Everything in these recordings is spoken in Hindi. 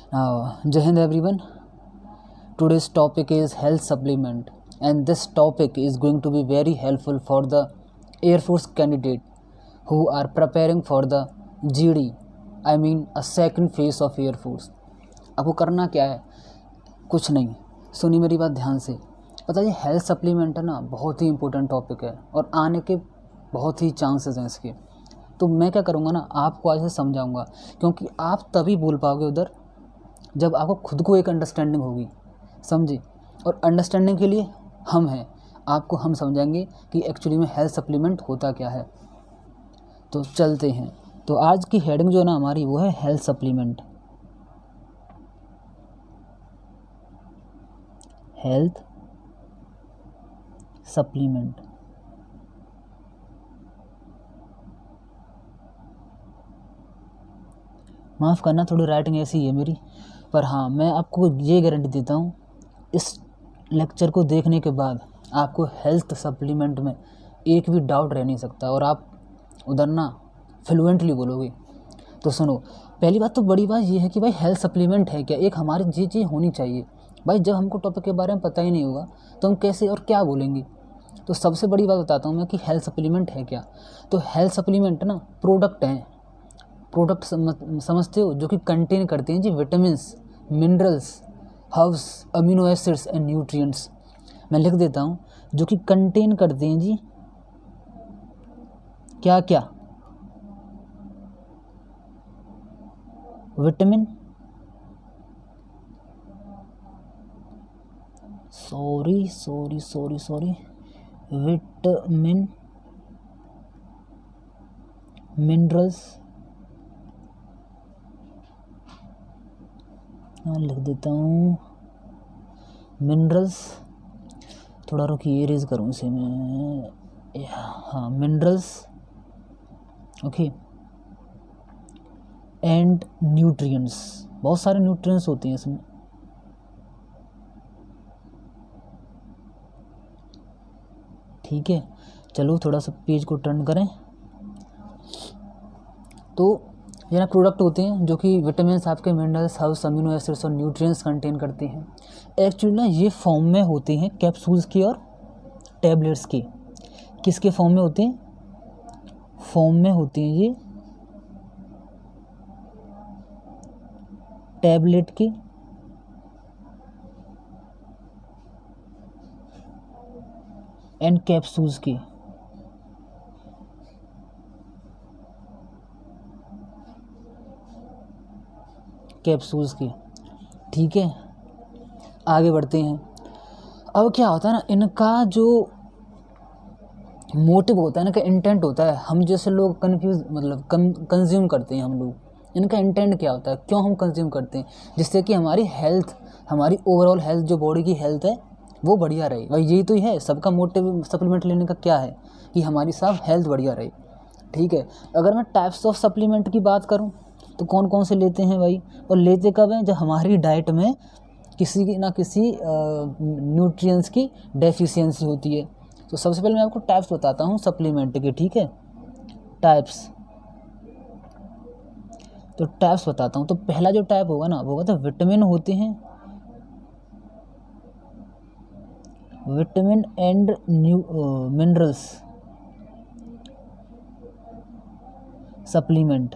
Jai Hind everyone. Today's topic is health supplement, and this topic is going to be very helpful for the Air Force candidate who are preparing for the GD, I mean a second phase of Air Force. आपको करना क्या है? कुछ नहीं, सुनी मेरी बात ध्यान से। पता है हेल्थ सप्लीमेंट है ना, बहुत ही इंपॉर्टेंट टॉपिक है और आने के बहुत ही चांसेस हैं इसके। तो मैं क्या करूँगा ना, आपको आज से समझाऊँगा, क्योंकि आप तभी बोल पाओगे उधर जब आपको खुद को एक अंडरस्टैंडिंग होगी, समझे। और अंडरस्टैंडिंग के लिए हम हैं, आपको हम समझाएंगे कि एक्चुअली में हेल्थ सप्लीमेंट होता क्या है। तो चलते हैं। तो आज की हेडिंग जो है ना हमारी, वो है हेल्थ सप्लीमेंट। Health supplement. माफ़ करना, थोड़ी राइटिंग ऐसी है मेरी, पर हाँ मैं आपको ये गारंटी देता हूँ, इस लेक्चर को देखने के बाद आपको हेल्थ सप्लीमेंट में एक भी डाउट रह नहीं सकता और आप उधर ना फ्लुएंटली बोलोगे। तो सुनो, पहली बात तो बड़ी बात ये है कि भाई हेल्थ सप्लीमेंट है क्या, एक हमारी ये चीज़ होनी चाहिए। भाई जब हमको टॉपिक के बारे में पता ही नहीं होगा तो हम कैसे और क्या बोलेंगे। तो सबसे बड़ी बात बताता हूँ मैं कि हेल्थ सप्लीमेंट है क्या। तो हेल्थ सप्लीमेंट ना प्रोडक्ट हैं, प्रोडक्ट समझते हो, जो कि कंटेन करते हैं जी vitamins, minerals, herbs, amino acids and nutrients. मैं लिख देता हूँ, जो कि कंटेन करते हैं जी क्या क्या, विटामिन, विटामिन, मिनरल्स, लिख देता हूँ मिनरल्स, थोड़ा रुकिए इरेज करूँ इसे मैं, हाँ मिनरल्स, ओके, एंड न्यूट्रिएंट्स। बहुत सारे न्यूट्रिएंट्स होते हैं इसमें। ठीक है, चलो थोड़ा सा पेज को टर्न करें। तो ये ना प्रोडक्ट होते हैं जो कि विटामिन, आपके मिनरल्स, हर्ब्स, अमीनो एसिड्स और न्यूट्रिएंट्स कंटेन करते हैं। एक्चुअली ना ये फॉर्म में होते हैं कैप्सूल्स के और टैबलेट्स के। किसके फॉर्म में होते हैं? फॉर्म में होते हैं ये टैबलेट के एंड कैप्सूल्स के। कैप्सूल्स की, ठीक है। आगे बढ़ते हैं। अब क्या होता है ना, इनका जो मोटिव होता है ना, का इंटेंट होता है, हम जैसे लोग कंफ्यूज मतलब कंज्यूम करते हैं हम लोग, इनका इंटेंट क्या होता है, क्यों हम कंज्यूम करते हैं, जिससे कि हमारी हेल्थ, हमारी ओवरऑल हेल्थ, जो बॉडी की हेल्थ है वो बढ़िया रहे। भाई यही तो है सबका मोटिव सप्लीमेंट लेने का, क्या है कि हमारी सब हेल्थ बढ़िया रहे। ठीक है। अगर मैं टाइप्स ऑफ सप्लीमेंट की बात करूं तो कौन कौन से लेते हैं भाई, और लेते कब हैं? जब हमारी डाइट में किसी ना किसी न्यूट्रिएंट्स की डेफिशिएंसी होती है। तो सबसे पहले मैं आपको टाइप्स बताता हूँ सप्लीमेंट के, ठीक है। टाइप्स, तो टाइप्स बताता हूँ। तो पहला जो टाइप होगा ना, वो होगा तो विटामिन होते हैं, विटामिन एंड मिनरल्स सप्लीमेंट।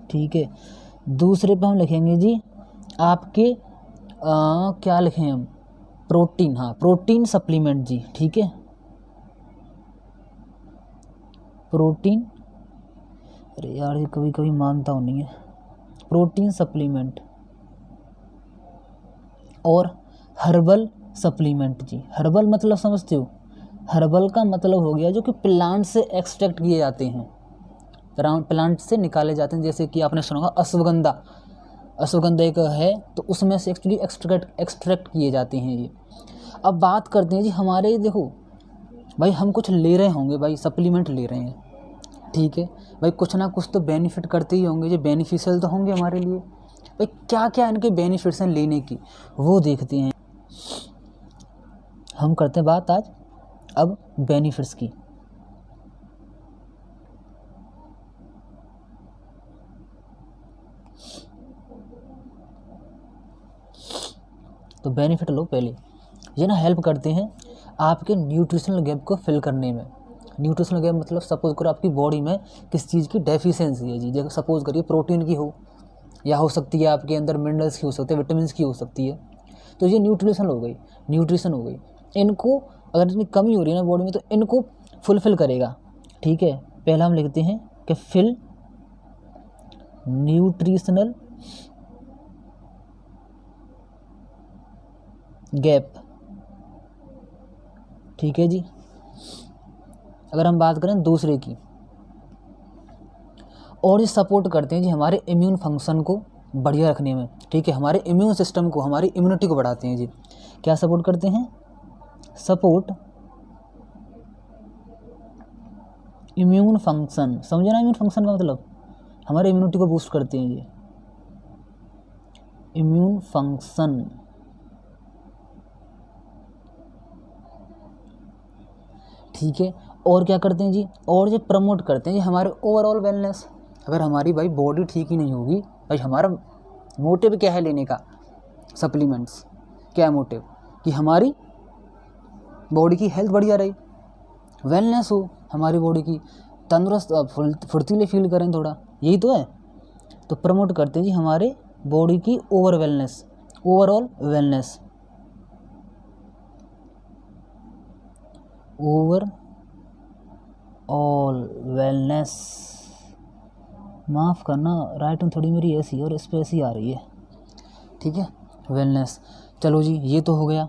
ठीक है। दूसरे पे हम लिखेंगे जी आपके क्या लिखें हम, प्रोटीन, हाँ प्रोटीन सप्लीमेंट जी, ठीक है। प्रोटीन, अरे यार ये कभी कभी मानता हूँ नहीं है, प्रोटीन सप्लीमेंट। और हर्बल सप्लीमेंट जी। हर्बल मतलब समझते हो? हर्बल का मतलब हो गया जो कि प्लांट से एक्सट्रैक्ट किए जाते हैं, प्लांट से निकाले जाते हैं। जैसे कि आपने सुना होगा अश्वगंधा, अश्वगंधा एक है, तो उसमें से एक्चुअली एक्सट्रैक्ट किए जाते हैं ये। अब बात करते हैं जी हमारे, देखो भाई हम कुछ ले रहे होंगे, भाई सप्लीमेंट ले रहे हैं, ठीक है भाई, कुछ ना कुछ तो बेनिफिट करते ही होंगे, जो बेनिफिशियल तो होंगे हमारे लिए। भाई क्या क्या इनके बेनिफिट्स हैं लेने की, वो देखते हैं। हम करते हैं बात आज अब बेनिफिट्स की। तो बेनिफिट लो पहले। ये ना हेल्प करते हैं आपके न्यूट्रिशनल गैप को फिल करने में। न्यूट्रिशनल गैप मतलब सपोज करो आपकी बॉडी में किस चीज़ की डेफिशिएंसी है जी, जैसे सपोज करिए प्रोटीन की हो, या हो सकती है आपके अंदर मिनरल्स की हो सकती है, विटामिन की हो सकती है। तो ये न्यूट्रिशन हो गई, न्यूट्रिशन हो गई। इनको अगर इतनी कमी हो रही है ना बॉडी में तो इनको फुलफिल करेगा। ठीक है, पहला हम लिखते हैं कि फिल न्यूट्रिशनल गैप। ठीक है जी। अगर हम बात करें दूसरे की, और ये सपोर्ट करते हैं जी हमारे इम्यून फंक्शन को बढ़िया रखने में। ठीक है, हमारे इम्यून सिस्टम को, हमारी इम्यूनिटी को बढ़ाते हैं जी। क्या सपोर्ट करते हैं? Support immune function. समझे ना इम्यून फंक्शन का मतलब? हमारे इम्यूनिटी को बूस्ट करते हैं ये इम्यून फंक्शन। ठीक है, और क्या करते हैं जी? और ये प्रमोट करते हैं जी हमारे ओवरऑल वेलनेस। अगर हमारी भाई बॉडी ठीक ही नहीं होगी, भाई हमारा मोटिव क्या है लेने का सप्लीमेंट्स? क्या है मोटिव? कि हमारी बॉडी की हेल्थ बढ़िया रहे, वेलनेस हो हमारी बॉडी की, तंदुरुस्त फुर्तीले फील करें थोड़ा, यही तो है। तो प्रमोट करते हैं जी हमारे बॉडी की ओवरऑल वेलनेस। ओवरऑल वेलनेस, माफ़ करना राइटिंग थोड़ी मेरी ऐसी और इस पर ऐसी आ रही है। ठीक है, वेलनेस। चलो जी, ये तो हो गया।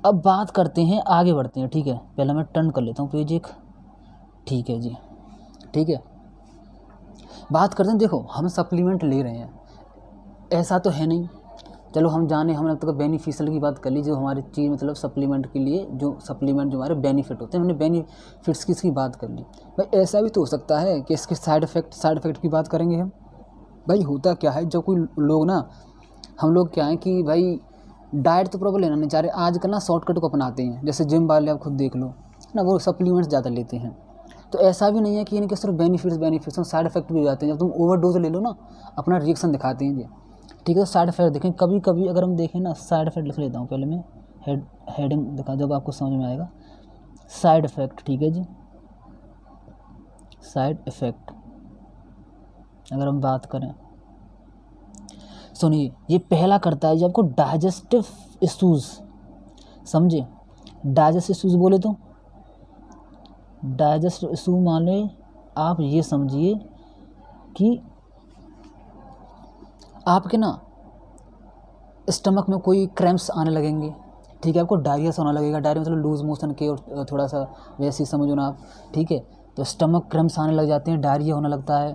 अब बात करते हैं, आगे बढ़ते हैं। ठीक है, पहले मैं टर्न कर लेता हूँ पेज एक। ठीक है जी, ठीक है, बात करते हैं। देखो हम सप्लीमेंट ले रहे हैं, ऐसा तो है नहीं, चलो हम जाने, हमने अब तक बेनिफिशियल की बात कर ली, जो हमारी चीज़ मतलब सप्लीमेंट के लिए जो सप्लीमेंट जो हमारे बेनिफिट होते हैं, हमने बेनिफिट्स की इसकी बात कर ली। भाई ऐसा भी तो हो सकता है कि इसके साइड इफ़ेक्ट की बात करेंगे हम। भाई होता क्या है, जो कोई लोग ना, हम लोग क्या है कि भाई डाइट तो प्रॉपर लेना नहीं चाह रहे आजकल ना, शॉर्टकट को अपनाते हैं। जैसे जिम वाले आप खुद देख लो ना, वो सप्लीमेंट्स ज़्यादा लेते हैं। तो ऐसा भी नहीं है कि इनके सिर्फ बेनिफिट्स साइड इफेक्ट भी हो जाते हैं। जब तुम ओवरडोज ले लो ना, अपना रिएक्शन दिखाते हैं ये। ठीक है, तो साइड इफेक्ट देखें, कभी कभी अगर हम देखें ना, साइड इफेक्ट लिख लेता हूँ पहले मैं, हेडिंग दिखा, जब आपको समझ में आएगा साइड इफेक्ट। ठीक है जी, साइड इफेक्ट अगर हम बात करें, सुनिए, ये पहला करता है जब आपको डाइजेस्टिव इश्यूज, समझे? डाइजेस्टिव इश्यूज बोले तो डाइजेस्टिव इशू माने आप ये समझिए कि आपके ना स्टमक में कोई क्रैम्प्स आने लगेंगे। ठीक है, आपको डायरिया से होने लगेगा। डायरिया मतलब लूज मोशन के, और थोड़ा सा वैसे ही समझो ना आप। ठीक है, तो स्टमक क्रैम्प्स आने लग जाते हैं, डायरिया होने लगता है।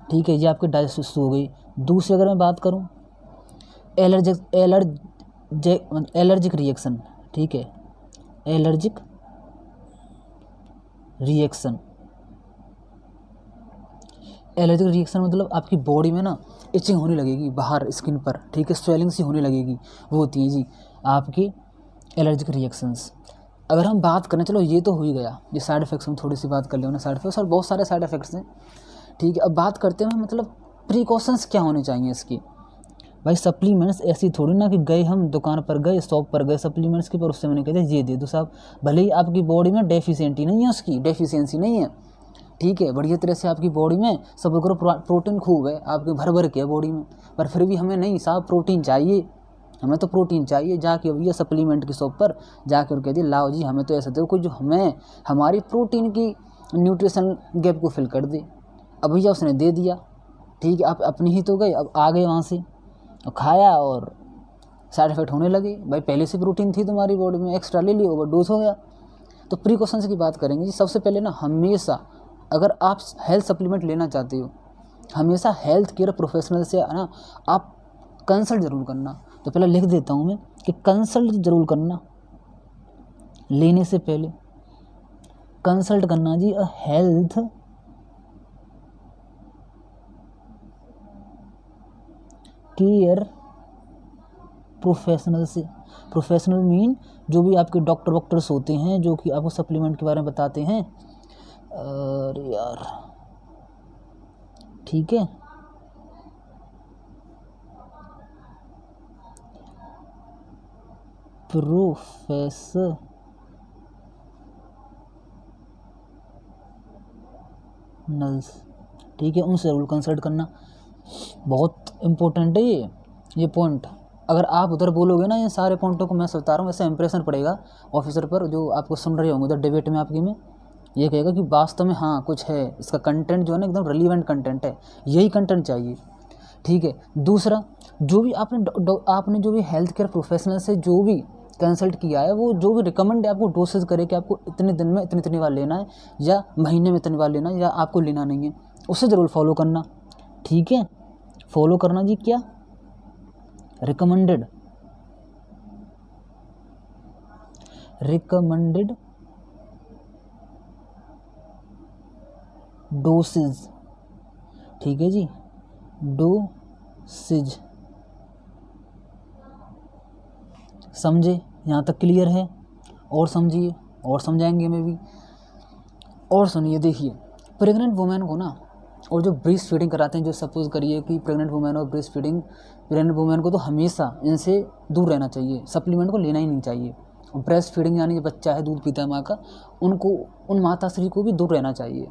ठीक है, ये आपकी डाइजेस्टिव इशू हो गई। दूसरी अगर मैं बात करूँ, एलर्जिक रिएक्शन। ठीक है, एलर्जिक रिएक्शन मतलब आपकी बॉडी में ना इचिंग होने लगेगी बाहर स्किन पर। ठीक है, स्वेलिंग सी होने लगेगी, वो होती है जी आपकी एलर्जिक रिएक्शंस। अगर हम बात करें, चलो ये तो हो ही गया, ये साइड इफेक्ट्स हम थोड़ी सी बात कर लें। साइड इफेक्ट्स और बहुत सारे साइड इफेक्ट्स हैं। ठीक है, अब बात करते हैं मतलब प्रिकॉशंस क्या होने चाहिए इसकी। भाई सप्लीमेंट्स ऐसी थोड़ी ना कि गए हम दुकान पर गए, शॉप पर गए सप्लीमेंट्स के, पर उससे मैंने कहते ये दे दो साहब। भले ही आपकी बॉडी में डेफिशिएंसी नहीं है। ठीक है, बढ़िया तरह से आपकी बॉडी में सब करो, प्रोटीन खूब है आपके, भर के है बॉडी में, पर फिर भी हमें नहीं साहब प्रोटीन चाहिए, हमें तो प्रोटीन चाहिए। जाके भैया सप्लीमेंट की शॉप पर जाकर कह दिए लाओ जी, हमें तो ऐसा दो कोई जो हमें हमारी प्रोटीन की न्यूट्रिशन गैप को फिल कर दे। अब भैया उसने दे दिया, ठीक है, आप अपनी ही तो गए, अब आ गए वहाँ से और खाया और साइड इफेक्ट होने लगे। भाई पहले से प्रोटीन थी तुम्हारी बॉडी में, एक्स्ट्रा ले ली, ओवरडोज हो गया। तो प्रिकॉशंस की बात करेंगे जी। सबसे पहले ना, हमेशा अगर आप हेल्थ सप्लीमेंट लेना चाहते हो, हमेशा हेल्थ केयर प्रोफेशनल से ना आप कंसल्ट ज़रूर करना। तो पहले लिख देता हूँ मैं कि कंसल्ट ज़रूर करना, लेने से पहले कंसल्ट करना जी हेल्थ केयर प्रोफेशनल से। प्रोफेशनल मीन जो भी आपके डॉक्टर्स होते हैं, जो कि आपको सप्लीमेंट के बारे में बताते हैं। अरे यार, ठीक है, प्रोफेशनल्स, ठीक है, उनसे ज़रूर कंसल्ट करना। बहुत इम्पोर्टेंट है ये पॉइंट। अगर आप उधर बोलोगे ना, ये सारे पॉइंटों को मैं बता रहा हूँ, ऐसे इंप्रेशन पड़ेगा ऑफिसर पर, जो आपको सुन रहे होंगे उधर डिबेट में आपकी में, ये कहेगा कि वास्तव में हाँ कुछ है, इसका कंटेंट जो है ना एकदम रिलीवेंट कंटेंट है, यही कंटेंट चाहिए, ठीक है। दूसरा, जो भी आपने जो भी हेल्थ केयर प्रोफेशनल से जो भी कंसल्ट किया है, वो जो भी रिकमेंड है आपको डोसेज करे कि आपको इतने दिन में इतनी बार लेना है, या महीने में इतनी बार लेना है, या आपको लेना नहीं है, उसे ज़रूर फॉलो करना, ठीक है। फॉलो करना जी, क्या रिकमेंडेड डोसेज, ठीक है जी, डोसेज, समझे? यहाँ तक क्लियर है? और समझिए, और समझाएंगे मैं भी। और सुनिए, देखिए, प्रेग्नेंट वुमेन को ना, और जो ब्रेस्ट फीडिंग कराते हैं, जो सपोज करिए कि प्रेग्नेंट वुमेन और ब्रेस्ट फीडिंग, प्रेग्नेंट वुमेन को तो हमेशा इनसे दूर रहना चाहिए, सप्लीमेंट को लेना ही नहीं चाहिए। ब्रेस्ट फीडिंग यानी जो बच्चा है दूध पीता है माँ का, उनको, उन माताश्री को भी दूर रहना चाहिए,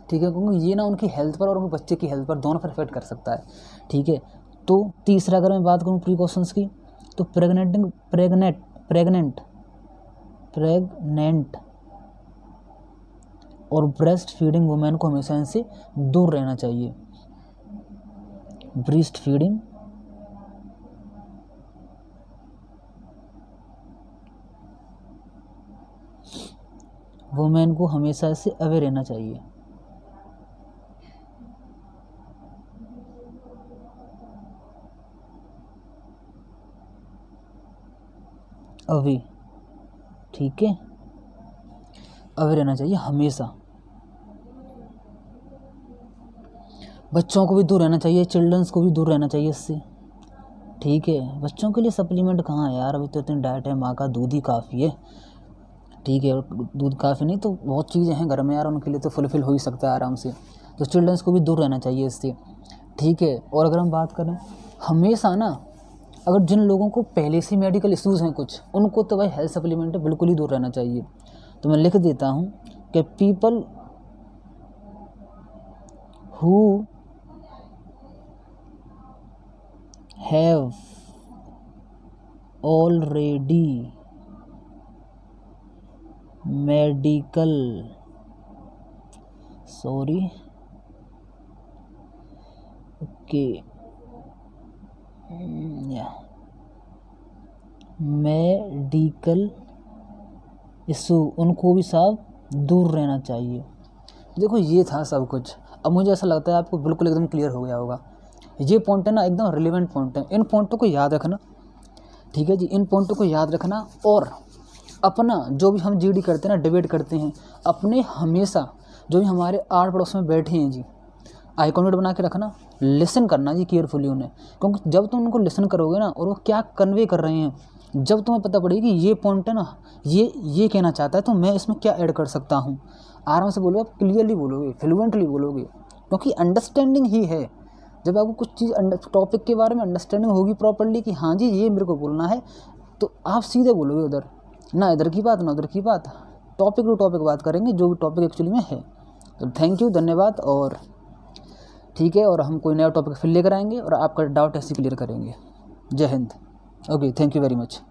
ठीक है, क्योंकि ये ना उनकी हेल्थ पर और उनके बच्चे की हेल्थ पर दोनों पर इफेक्ट कर सकता है, ठीक है। तो तीसरा, अगर मैं बात करूँ प्रिकॉशंस की, तो प्रेग्नेंट और ब्रेस्ट फीडिंग वुमेन को हमेशा इनसे दूर रहना चाहिए। ब्रेस्ट फीडिंग वुमेन को हमेशा इससे अवे रहना चाहिए। अवे, ठीक है, अवे रहना चाहिए हमेशा। बच्चों को भी दूर रहना चाहिए, चिल्ड्रंस को भी दूर रहना चाहिए इससे, ठीक है। बच्चों के लिए सप्लीमेंट कहाँ है यार, अभी तो इतनी डाइट है, माँ का दूध ही काफ़ी है, ठीक है। दूध काफ़ी नहीं तो बहुत चीज़ें हैं घर में यार, उनके लिए तो फुलफिल हो ही सकता है आराम से। तो चिल्ड्रंस को भी दूर रहना चाहिए इससे, ठीक है। और अगर हम बात करें हमेशा ना, अगर जिन लोगों को पहले से मेडिकल इश्यूज़ हैं कुछ, उनको तो भाई हेल्थ सप्लीमेंट बिल्कुल ही दूर रहना चाहिए। तो मैं लिख देता हूँ कि people who have already medical medical issue, उनको भी साफ दूर रहना चाहिए। देखो, ये था सब कुछ। अब मुझे ऐसा लगता है आपको बिल्कुल एकदम क्लियर हो गया होगा। ये पॉइंट है ना, एकदम रिलेवेंट पॉइंट है, इन पॉइंटों को याद रखना, ठीक है जी। इन पॉइंटों को याद रखना, और अपना जो भी हम जीडी करते हैं ना, डिबेट करते हैं, अपने हमेशा जो भी हमारे आड़ पड़ोस में बैठे हैं जी, आई कॉन्टेक्ट बना के रखना, लिसन करना जी केयरफुली उन्हें, क्योंकि जब तुम उनको लिसन करोगे ना, और वो क्या कन्वे कर रहे हैं, जब तुम्हें पता पड़ेगी कि ये पॉइंट है ना, ये कहना चाहता है, तो मैं इसमें क्या ऐड कर सकता हूँ, आराम से बोलोगे, क्लियरली बोलोगे, फ्लुएंटली बोलोगे, क्योंकि अंडरस्टैंडिंग ही है। जब आपको कुछ चीज़ टॉपिक के बारे में अंडरस्टैंडिंग होगी प्रॉपर्ली कि हाँ जी ये मेरे को बोलना है, तो आप सीधे बोलोगे उधर, ना इधर की बात ना उधर की बात, टॉपिक टू टॉपिक बात करेंगे, जो भी टॉपिक एक्चुअली में है। तो थैंक यू, धन्यवाद, और ठीक है, और हम कोई नया टॉपिक फिर लेकर आएंगे और आपका डाउट ऐसे क्लियर करेंगे। जय Hind. Okay, thank you very much.